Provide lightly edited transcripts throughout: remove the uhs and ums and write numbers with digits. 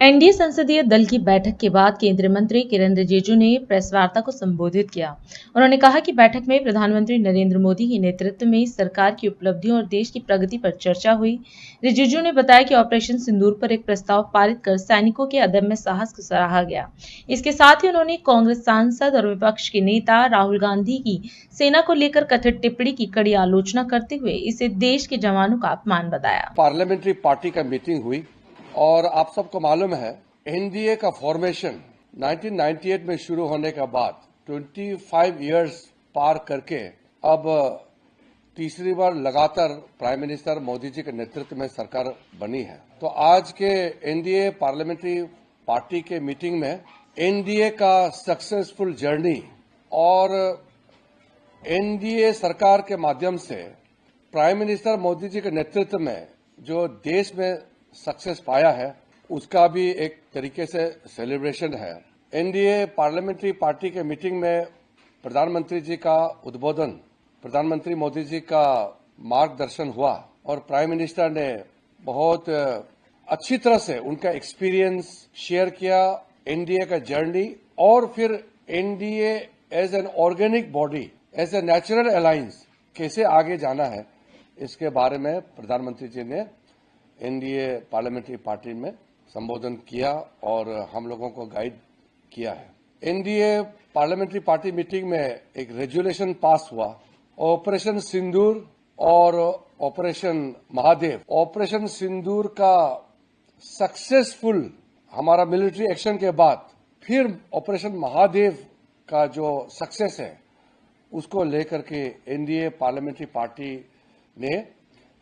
NDA संसदीय दल की बैठक के बाद केंद्रीय मंत्री किरेन रिजिजू ने प्रेस वार्ता को संबोधित किया। उन्होंने कहा कि बैठक में प्रधानमंत्री नरेंद्र मोदी के नेतृत्व में सरकार की उपलब्धियों और देश की प्रगति पर चर्चा हुई। रिजिजू ने बताया कि ऑपरेशन सिंदूर पर एक प्रस्ताव पारित कर सैनिकों के अदम्य साहस को सराहा गया। इसके साथ ही उन्होंने कांग्रेस सांसद और विपक्ष के नेता राहुल गांधी की सेना को लेकर कथित टिप्पणी की कड़ी आलोचना करते हुए इसे देश के जवानों का अपमान बताया। पार्लियामेंट्री पार्टी का मीटिंग हुई और आप सबको मालूम है एनडीए का फॉर्मेशन 1998 में शुरू होने के बाद 25 इयर्स पार करके अब तीसरी बार लगातार प्राइम मिनिस्टर मोदी जी के नेतृत्व में सरकार बनी है। तो आज के एनडीए पार्लियामेंट्री पार्टी के मीटिंग में एनडीए का सक्सेसफुल जर्नी और एनडीए सरकार के माध्यम से प्राइम मिनिस्टर मोदी जी के नेतृत्व में जो देश में सक्सेस पाया है उसका भी एक तरीके से सेलिब्रेशन है। एनडीए पार्लियामेंट्री पार्टी के मीटिंग में प्रधानमंत्री जी का उद्बोधन, प्रधानमंत्री मोदी जी का मार्गदर्शन हुआ और प्राइम मिनिस्टर ने बहुत अच्छी तरह से उनका एक्सपीरियंस शेयर किया, एनडीए का जर्नी और फिर NDA as an organic body, as a natural alliance कैसे आगे जाना है इसके बारे में प्रधानमंत्री जी ने एनडीए पार्लियामेंट्री पार्टी में संबोधन किया और हम लोगों को गाइड किया है। एनडीए पार्लियामेंट्री पार्टी मीटिंग में एक रेजुलेशन पास हुआ, ऑपरेशन सिंदूर और ऑपरेशन महादेव। ऑपरेशन सिंदूर का सक्सेसफुल हमारा मिलिट्री एक्शन के बाद फिर ऑपरेशन महादेव का जो सक्सेस है उसको लेकर के एनडीए पार्लियामेंट्री पार्टी ने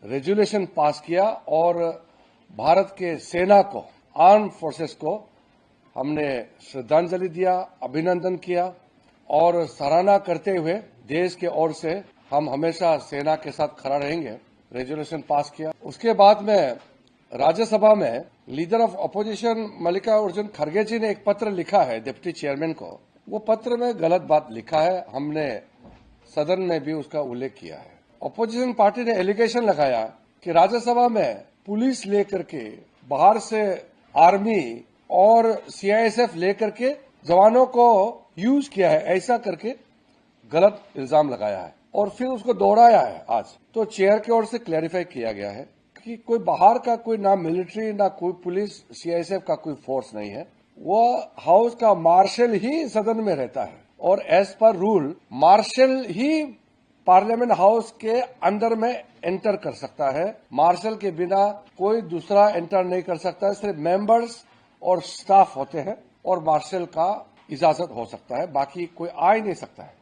रेजुलेशन पास किया और भारत के सेना को, आर्म फोर्सेस को हमने श्रद्धांजलि दिया, अभिनंदन किया और सराहना करते हुए देश के ओर से हम हमेशा सेना के साथ खड़ा रहेंगे, रेजुलेशन पास किया। उसके बाद में राज्यसभा में लीडर ऑफ अपोजिशन मल्लिकार्जुन खड़गे जी ने एक पत्र लिखा है डिप्टी चेयरमैन को। वो पत्र में गलत बात लिखा है, हमने सदन में भी उसका उल्लेख किया है। अपोजिशन पार्टी ने एलिगेशन लगाया कि राज्यसभा में पुलिस लेकर के, बाहर से आर्मी और सीआईएसएफ लेकर के जवानों को यूज किया है, ऐसा करके गलत इल्जाम लगाया है और फिर उसको दोहराया है आज। तो चेयर की ओर से क्लैरिफाई किया गया है कि कोई बाहर का कोई ना मिलिट्री ना कोई पुलिस सीआईएसएफ का कोई फोर्स नहीं है, वो हाउस का मार्शल ही सदन में रहता है और एज पर रूल मार्शल ही पार्लियामेंट हाउस के अंदर में एंटर कर सकता है। मार्शल के बिना कोई दूसरा एंटर नहीं कर सकता है, सिर्फ मेंबर्स और स्टाफ होते हैं और मार्शल का इजाजत हो सकता है, बाकी कोई आ ही नहीं सकता है।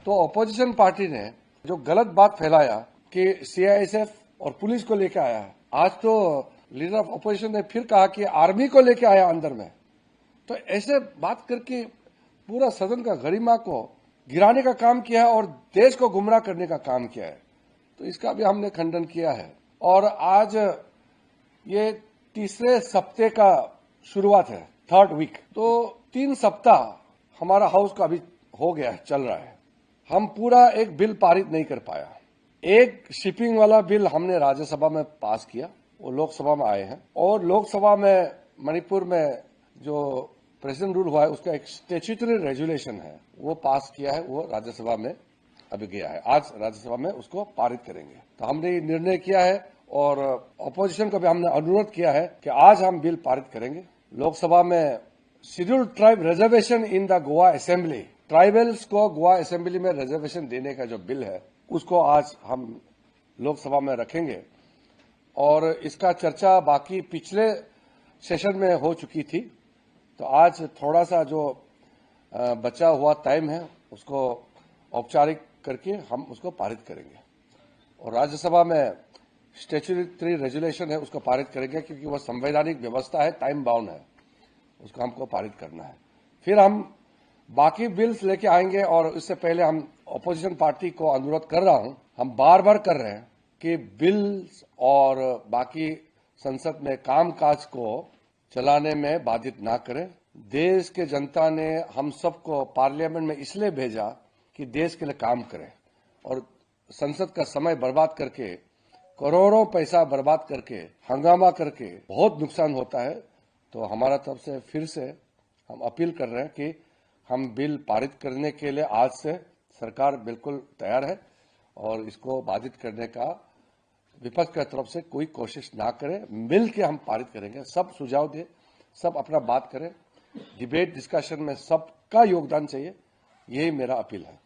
तो अपोजिशन पार्टी ने जो गलत बात फैलाया कि सीआईएसएफ और पुलिस को लेकर आया है, आज तो लीडर ऑफ अपोजिशन ने फिर कहा कि आर्मी को लेकर आया अंदर में। तो ऐसे बात करके पूरा सदन का गरिमा को गिराने का काम किया है और देश को गुमराह करने का काम किया है। तो इसका भी हमने खंडन किया है। और आज ये तीसरे सप्ताह का शुरुआत है, थर्ड वीक। तो 3 सप्ताह हमारा हाउस का अभी हो गया है, चल रहा है। हम पूरा एक बिल पारित नहीं कर पाया। एक शिपिंग वाला बिल हमने राज्यसभा में पास किया, वो लोकसभा में आए हैं और लोकसभा में मणिपुर में जो प्रेसिडेंट रूल हुआ है उसका एक स्टैट्यूटरी रेजुलेशन है, वो पास किया है, वो राज्यसभा में अभी गया है। आज राज्यसभा में उसको पारित करेंगे। तो हमने ये निर्णय किया है और अपोजिशन को भी हमने अनुरोध किया है कि आज हम बिल पारित करेंगे। लोकसभा में scheduled tribe reservation in the Goa assembly, tribals को गोवा असेंबली में रिजर्वेशन देने का जो बिल है उसको आज हम लोकसभा में रखेंगे और इसका चर्चा बाकी पिछले सेशन में हो चुकी थी। तो आज थोड़ा सा जो बचा हुआ टाइम है उसको औपचारिक करके हम उसको पारित करेंगे और राज्यसभा में स्टैट्यूटरी रेजुलेशन है उसको पारित करेंगे क्योंकि वह संवैधानिक व्यवस्था है, टाइम बाउंड है, उसको हमको पारित करना है। फिर हम बाकी बिल्स लेके आएंगे और इससे पहले हम अपोजिशन पार्टी को अनुरोध कर रहा हूं, हम बार बार कर रहे हैं कि बिल्स और बाकी संसद में कामकाज को चलाने में बाधित ना करें। देश के जनता ने हम सबको पार्लियामेंट में इसलिए भेजा कि देश के लिए काम करें और संसद का समय बर्बाद करके, करोड़ों पैसा बर्बाद करके, हंगामा करके बहुत नुकसान होता है तो हमारा तरफ से फिर से हम अपील कर रहे हैं कि हम बिल पारित करने के लिए आज से सरकार बिल्कुल तैयार है और इसको बाधित करने का विपक्ष की तरफ से कोई कोशिश ना करें। मिल के हम पारित करेंगे, सब सुझाव दें, सब अपना बात करें, डिबेट डिस्कशन में सबका योगदान चाहिए, यही मेरा अपील है।